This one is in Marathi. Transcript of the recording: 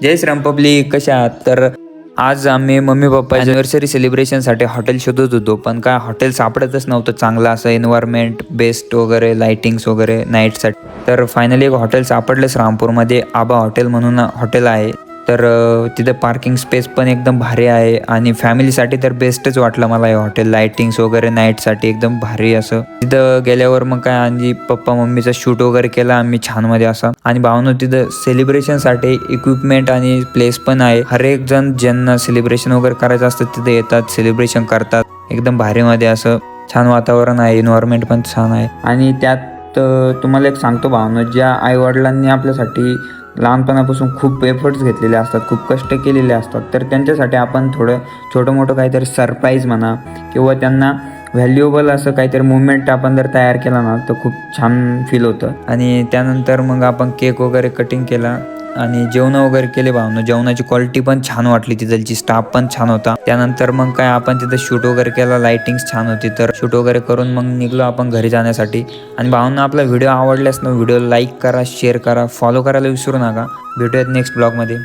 जय श्रीराम पब्लिक, कशा आहात? तर आज आम्ही मम्मी पप्पा अॅनिव्हर्सरी सेलिब्रेशनसाठी हॉटेल शोधत होतो, पण काय हॉटेल सापडतच नव्हतं चांगलं असं एन्व्हायरमेंट बेस्ट वगैरे, लाइटिंग्स वगैरे नाईटसाठी. तर फायनली एक हॉटेल सापडलंच रामपूरमध्ये. आबा हॉटेल म्हणून हॉटेल आहे. तर तिथं पार्किंग स्पेस पण एकदम भारी आहे आणि फॅमिलीसाठी तर बेस्टच वाटलं मला हे हॉटेल. लाइटिंग्स वगैरे नाईटसाठी एकदम भारी असं. तिथं गेल्यावर मग काय आणि पप्पा मम्मीचा शूट वगैरे केला आम्ही छानमध्ये असा. आणि भावनो तिथं सेलिब्रेशनसाठी इक्विपमेंट आणि प्लेस पण आहे. हर एक जण ज्यांना सेलिब्रेशन वगैरे करायचं असतं तिथे येतात, सेलिब्रेशन करतात. एकदम भारीमध्ये असं छान वातावरण आहे, एन्व्हायरमेंट पण छान आहे. आणि त्यात तुम्हाला एक सांगतो भावनो, ज्या आईवडिलांनी आपल्यासाठी लहानपणापासून खूप एफर्ट्स घेतलेले असतात, खूप कष्ट केलेले असतात, तर त्यांच्यासाठी आपण थोडं छोटं मोठं काहीतरी सरप्राईज म्हणा किंवा त्यांना व्हॅल्युएबल असं काहीतरी मुवमेंट आपण जर तयार केला ना तर खूप छान फील होतं. आणि त्यानंतर मग आपण केक वगैरे कटिंग केला आणि जेवण वगैरे केले भावनो. जेवणाची क्वालिटी पण छान वाटली, तिथलची स्टाफ पण छान होता. त्यानंतर मग काय आपण तिथं शूट वगैरे केला, लाइटिंग्स छान होती, तर शूट वगैरे करून मग निघलो आपण घरी जाण्यासाठी. आणि भावना आपला व्हिडिओ आवडल्यास ना व्हिडिओ लाईक करा, शेअर करा, फॉलो करायला विसरू नका. भेटूयात नेक्स्ट ब्लॉगमध्ये.